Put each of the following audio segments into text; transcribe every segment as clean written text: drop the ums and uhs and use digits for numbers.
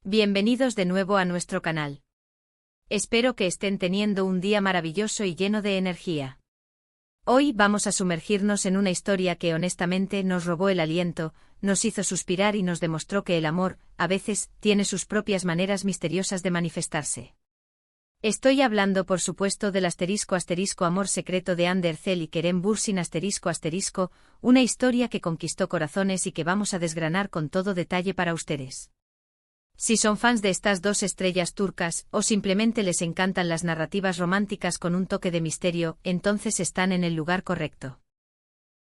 Bienvenidos de nuevo a nuestro canal. Espero que estén teniendo un día maravilloso y lleno de energía. Hoy vamos a sumergirnos en una historia que honestamente nos robó el aliento, nos hizo suspirar y nos demostró que el amor, a veces, tiene sus propias maneras misteriosas de manifestarse. Estoy hablando por supuesto del ***Amor secreto de Ander Cell y Kerem Bürsin ***, una historia que conquistó corazones y que vamos a desgranar con todo detalle para ustedes. Si son fans de estas dos estrellas turcas, o simplemente les encantan las narrativas románticas con un toque de misterio, entonces están en el lugar correcto.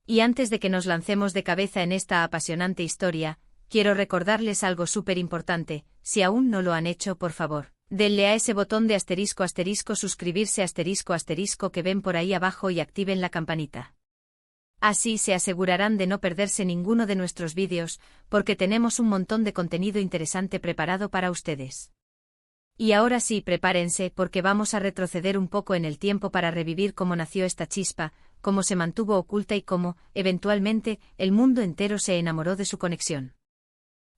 Y antes de que nos lancemos de cabeza en esta apasionante historia, quiero recordarles algo súper importante: si aún no lo han hecho, por favor, denle a ese botón de ***, suscribirse *** que ven por ahí abajo y activen la campanita. Así se asegurarán de no perderse ninguno de nuestros vídeos, porque tenemos un montón de contenido interesante preparado para ustedes. Y ahora sí, prepárense porque vamos a retroceder un poco en el tiempo para revivir cómo nació esta chispa, cómo se mantuvo oculta y cómo, eventualmente, el mundo entero se enamoró de su conexión.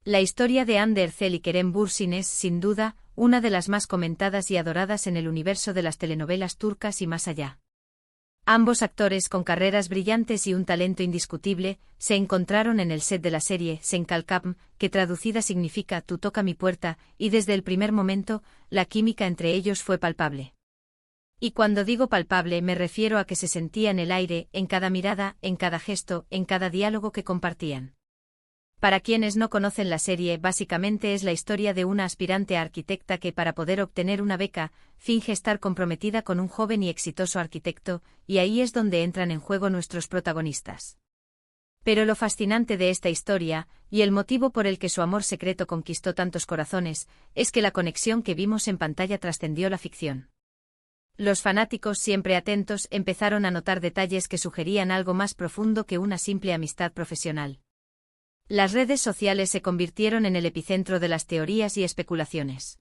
La historia de Ander Cell y Kerem Bürsin es, sin duda, una de las más comentadas y adoradas en el universo de las telenovelas turcas y más allá. Ambos actores con carreras brillantes y un talento indiscutible, se encontraron en el set de la serie Sen Kalkapm, que traducida significa Tú toca mi puerta, y desde el primer momento, la química entre ellos fue palpable. Y cuando digo palpable me refiero a que se sentía en el aire, en cada mirada, en cada gesto, en cada diálogo que compartían. Para quienes no conocen la serie, básicamente es la historia de una aspirante a arquitecta que, para poder obtener una beca, finge estar comprometida con un joven y exitoso arquitecto, y ahí es donde entran en juego nuestros protagonistas. Pero lo fascinante de esta historia, y el motivo por el que su amor secreto conquistó tantos corazones, es que la conexión que vimos en pantalla trascendió la ficción. Los fanáticos, siempre atentos, empezaron a notar detalles que sugerían algo más profundo que una simple amistad profesional. Las redes sociales se convirtieron en el epicentro de las teorías y especulaciones.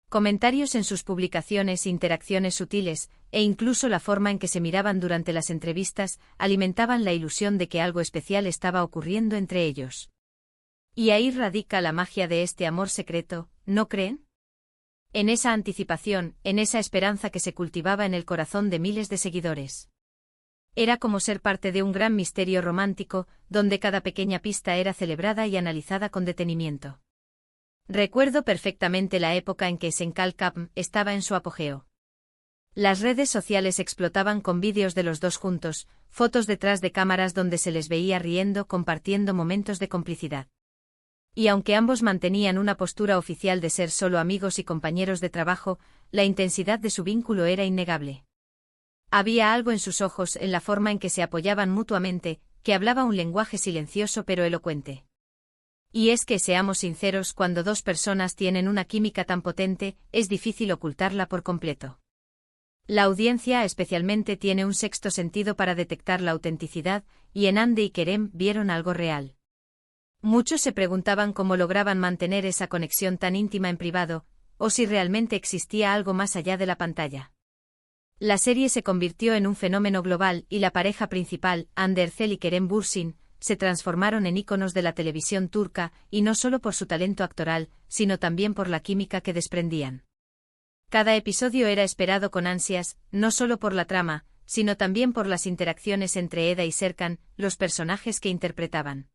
Comentarios en sus publicaciones, interacciones sutiles, e incluso la forma en que se miraban durante las entrevistas, alimentaban la ilusión de que algo especial estaba ocurriendo entre ellos. Y ahí radica la magia de este amor secreto, ¿no creen? En esa anticipación, en esa esperanza que se cultivaba en el corazón de miles de seguidores. Era como ser parte de un gran misterio romántico, donde cada pequeña pista era celebrada y analizada con detenimiento. Recuerdo perfectamente la época en que Sen Kalkapm estaba en su apogeo. Las redes sociales explotaban con vídeos de los dos juntos, fotos detrás de cámaras donde se les veía riendo, compartiendo momentos de complicidad. Y aunque ambos mantenían una postura oficial de ser solo amigos y compañeros de trabajo, la intensidad de su vínculo era innegable. Había algo en sus ojos, en la forma en que se apoyaban mutuamente, que hablaba un lenguaje silencioso pero elocuente. Y es que, seamos sinceros, cuando dos personas tienen una química tan potente, es difícil ocultarla por completo. La audiencia especialmente tiene un sexto sentido para detectar la autenticidad, y en Ande y Kerem vieron algo real. Muchos se preguntaban cómo lograban mantener esa conexión tan íntima en privado, o si realmente existía algo más allá de la pantalla. La serie se convirtió en un fenómeno global y la pareja principal, Ander Cell y Kerem Bürsin, se transformaron en íconos de la televisión turca, y no solo por su talento actoral, sino también por la química que desprendían. Cada episodio era esperado con ansias, no solo por la trama, sino también por las interacciones entre Eda y Serkan, los personajes que interpretaban.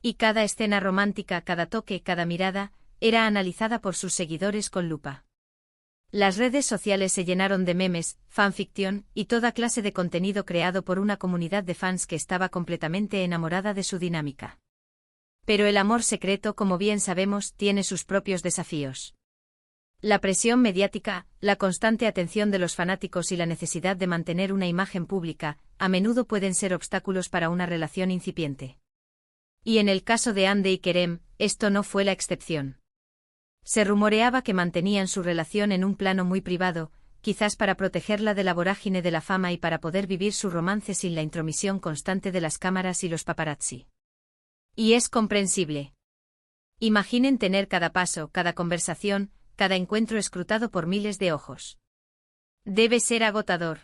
Y cada escena romántica, cada toque, cada mirada, era analizada por sus seguidores con lupa. Las redes sociales se llenaron de memes, fanfiction, y toda clase de contenido creado por una comunidad de fans que estaba completamente enamorada de su dinámica. Pero el amor secreto, como bien sabemos, tiene sus propios desafíos. La presión mediática, la constante atención de los fanáticos y la necesidad de mantener una imagen pública, a menudo pueden ser obstáculos para una relación incipiente. Y en el caso de Ande y Kerem, esto no fue la excepción. Se rumoreaba que mantenían su relación en un plano muy privado, quizás para protegerla de la vorágine de la fama y para poder vivir su romance sin la intromisión constante de las cámaras y los paparazzi. Y es comprensible. Imaginen tener cada paso, cada conversación, cada encuentro escrutado por miles de ojos. Debe ser agotador.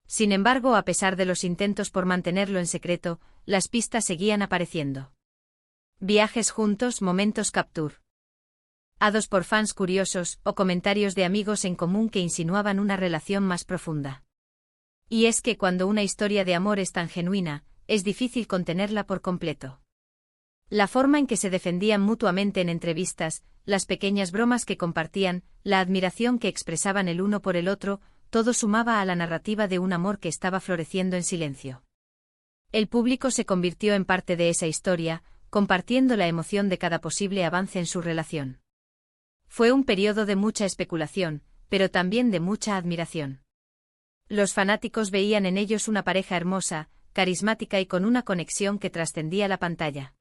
Sin embargo, a pesar de los intentos por mantenerlo en secreto, las pistas seguían apareciendo. Viajes juntos, momentos capture. Ados por fans curiosos o comentarios de amigos en común que insinuaban una relación más profunda. Y es que cuando una historia de amor es tan genuina, es difícil contenerla por completo. La forma en que se defendían mutuamente en entrevistas, las pequeñas bromas que compartían, la admiración que expresaban el uno por el otro, todo sumaba a la narrativa de un amor que estaba floreciendo en silencio. El público se convirtió en parte de esa historia, compartiendo la emoción de cada posible avance en su relación. Fue un periodo de mucha especulación, pero también de mucha admiración. Los fanáticos veían en ellos una pareja hermosa, carismática y con una conexión que trascendía la pantalla.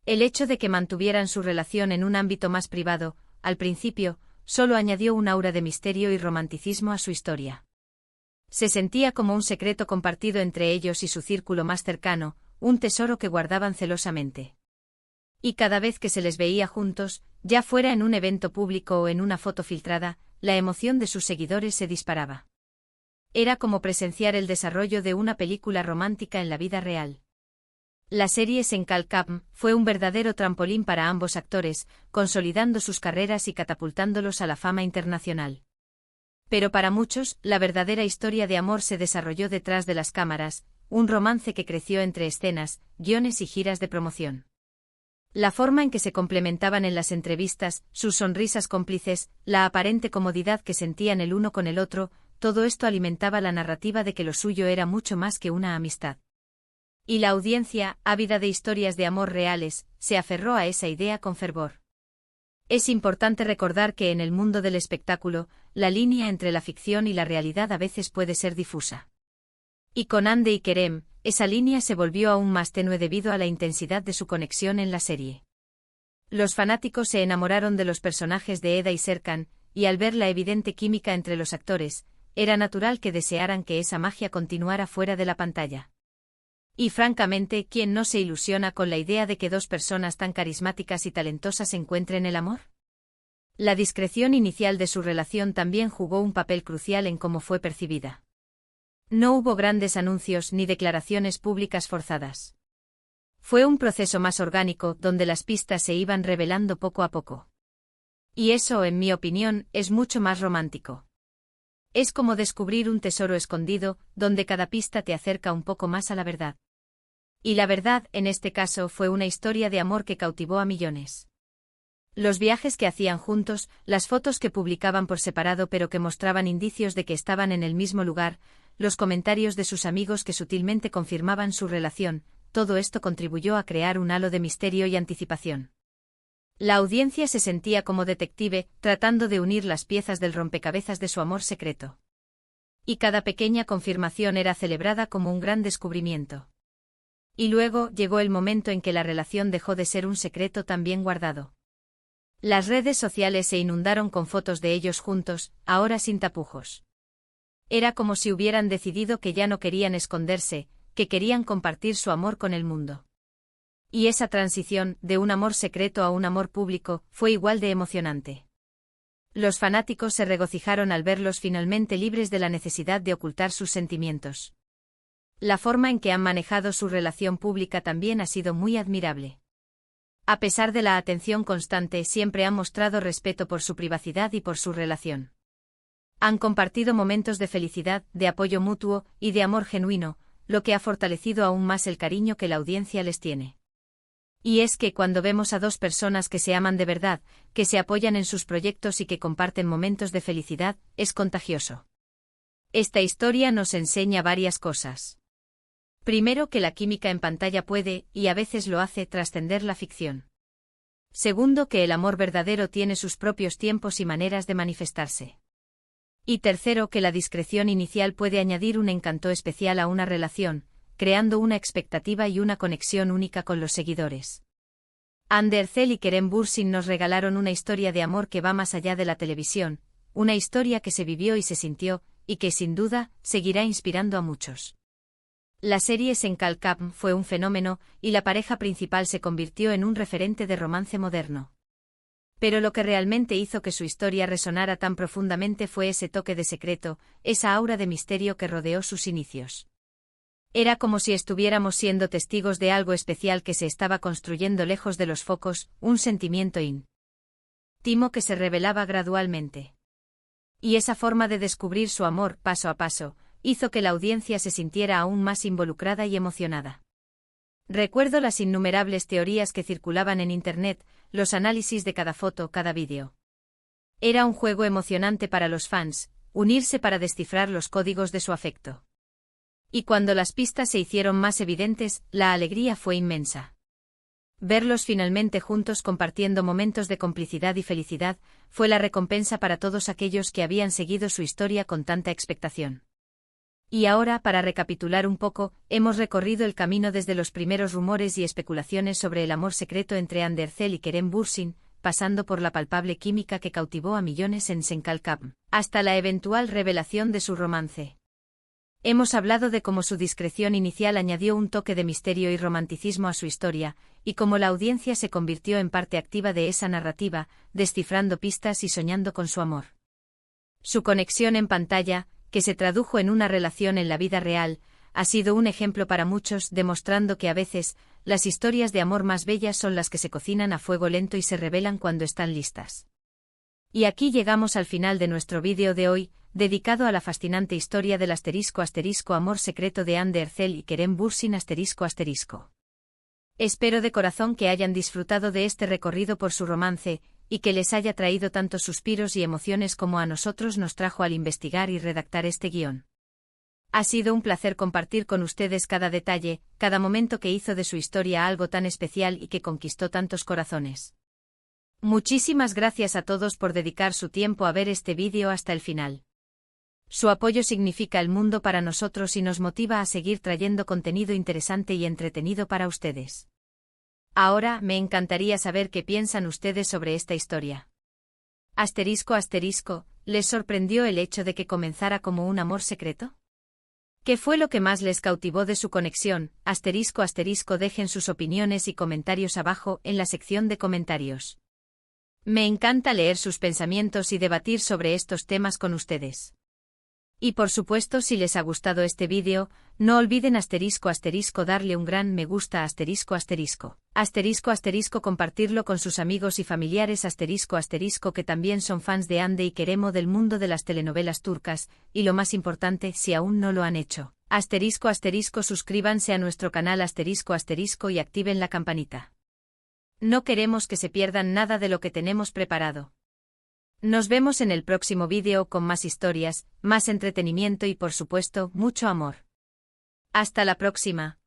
El hecho de que mantuvieran su relación en un ámbito más privado, al principio, solo añadió un aura de misterio y romanticismo a su historia. Se sentía como un secreto compartido entre ellos y su círculo más cercano, un tesoro que guardaban celosamente. Y cada vez que se les veía juntos, ya fuera en un evento público o en una foto filtrada, la emoción de sus seguidores se disparaba. Era como presenciar el desarrollo de una película romántica en la vida real. La serie Senkalkam fue un verdadero trampolín para ambos actores, consolidando sus carreras y catapultándolos a la fama internacional. Pero para muchos, la verdadera historia de amor se desarrolló detrás de las cámaras, un romance que creció entre escenas, guiones y giras de promoción. La forma en que se complementaban en las entrevistas, sus sonrisas cómplices, la aparente comodidad que sentían el uno con el otro, todo esto alimentaba la narrativa de que lo suyo era mucho más que una amistad. Y la audiencia, ávida de historias de amor reales, se aferró a esa idea con fervor. Es importante recordar que en el mundo del espectáculo, la línea entre la ficción y la realidad a veces puede ser difusa. Y con Hande y Kerem, esa línea se volvió aún más tenue debido a la intensidad de su conexión en la serie. Los fanáticos se enamoraron de los personajes de Eda y Serkan, y al ver la evidente química entre los actores, era natural que desearan que esa magia continuara fuera de la pantalla. Y francamente, ¿quién no se ilusiona con la idea de que dos personas tan carismáticas y talentosas encuentren el amor? La discreción inicial de su relación también jugó un papel crucial en cómo fue percibida. No hubo grandes anuncios ni declaraciones públicas forzadas. Fue un proceso más orgánico, donde las pistas se iban revelando poco a poco. Y eso, en mi opinión, es mucho más romántico. Es como descubrir un tesoro escondido, donde cada pista te acerca un poco más a la verdad. Y la verdad, en este caso, fue una historia de amor que cautivó a millones. Los viajes que hacían juntos, las fotos que publicaban por separado pero que mostraban indicios de que estaban en el mismo lugar, los comentarios de sus amigos que sutilmente confirmaban su relación, todo esto contribuyó a crear un halo de misterio y anticipación. La audiencia se sentía como detective, tratando de unir las piezas del rompecabezas de su amor secreto. Y cada pequeña confirmación era celebrada como un gran descubrimiento. Y luego llegó el momento en que la relación dejó de ser un secreto tan bien guardado. Las redes sociales se inundaron con fotos de ellos juntos, ahora sin tapujos. Era como si hubieran decidido que ya no querían esconderse, que querían compartir su amor con el mundo. Y esa transición, de un amor secreto a un amor público, fue igual de emocionante. Los fanáticos se regocijaron al verlos finalmente libres de la necesidad de ocultar sus sentimientos. La forma en que han manejado su relación pública también ha sido muy admirable. A pesar de la atención constante, siempre han mostrado respeto por su privacidad y por su relación. Han compartido momentos de felicidad, de apoyo mutuo y de amor genuino, lo que ha fortalecido aún más el cariño que la audiencia les tiene. Y es que cuando vemos a dos personas que se aman de verdad, que se apoyan en sus proyectos y que comparten momentos de felicidad, es contagioso. Esta historia nos enseña varias cosas. Primero, que la química en pantalla puede, y a veces lo hace, trascender la ficción. Segundo, que el amor verdadero tiene sus propios tiempos y maneras de manifestarse. Y tercero, que la discreción inicial puede añadir un encanto especial a una relación, creando una expectativa y una conexión única con los seguidores. Hande Erçel y Kerem Bürsin nos regalaron una historia de amor que va más allá de la televisión, una historia que se vivió y se sintió, y que sin duda, seguirá inspirando a muchos. La serie Senkalkam fue un fenómeno, y la pareja principal se convirtió en un referente de romance moderno. Pero lo que realmente hizo que su historia resonara tan profundamente fue ese toque de secreto, esa aura de misterio que rodeó sus inicios. Era como si estuviéramos siendo testigos de algo especial que se estaba construyendo lejos de los focos, un sentimiento Timo que se revelaba gradualmente. Y esa forma de descubrir su amor paso a paso, hizo que la audiencia se sintiera aún más involucrada y emocionada. Recuerdo las innumerables teorías que circulaban en Internet, los análisis de cada foto, cada vídeo. Era un juego emocionante para los fans, unirse para descifrar los códigos de su afecto. Y cuando las pistas se hicieron más evidentes, la alegría fue inmensa. Verlos finalmente juntos compartiendo momentos de complicidad y felicidad, fue la recompensa para todos aquellos que habían seguido su historia con tanta expectación. Y ahora, para recapitular un poco, hemos recorrido el camino desde los primeros rumores y especulaciones sobre el amor secreto entre Andercel y Kerem Bürsin, pasando por la palpable química que cautivó a millones en Senkalkam, hasta la eventual revelación de su romance. Hemos hablado de cómo su discreción inicial añadió un toque de misterio y romanticismo a su historia, y cómo la audiencia se convirtió en parte activa de esa narrativa, descifrando pistas y soñando con su amor. Su conexión en pantalla, que se tradujo en una relación en la vida real, ha sido un ejemplo para muchos, demostrando que a veces, las historias de amor más bellas son las que se cocinan a fuego lento y se revelan cuando están listas. Y aquí llegamos al final de nuestro vídeo de hoy, dedicado a la fascinante historia del amor secreto de Andercel y Kerem Bürsin ***. Espero de corazón que hayan disfrutado de este recorrido por su romance, y que les haya traído tantos suspiros y emociones como a nosotros nos trajo al investigar y redactar este guión. Ha sido un placer compartir con ustedes cada detalle, cada momento que hizo de su historia algo tan especial y que conquistó tantos corazones. Muchísimas gracias a todos por dedicar su tiempo a ver este vídeo hasta el final. Su apoyo significa el mundo para nosotros y nos motiva a seguir trayendo contenido interesante y entretenido para ustedes. Ahora, me encantaría saber qué piensan ustedes sobre esta historia. ¿Les sorprendió el hecho de que comenzara como un amor secreto? ¿Qué fue lo que más les cautivó de su conexión? Dejen sus opiniones y comentarios abajo en la sección de comentarios. Me encanta leer sus pensamientos y debatir sobre estos temas con ustedes. Y por supuesto, si les ha gustado este vídeo, no olviden darle un gran me gusta compartirlo con sus amigos y familiares que también son fans de Hande y Kerem o del mundo de las telenovelas turcas, y lo más importante, si aún no lo han hecho, suscríbanse a nuestro canal y activen la campanita. No queremos que se pierdan nada de lo que tenemos preparado. Nos vemos en el próximo vídeo con más historias, más entretenimiento y por supuesto, mucho amor. Hasta la próxima.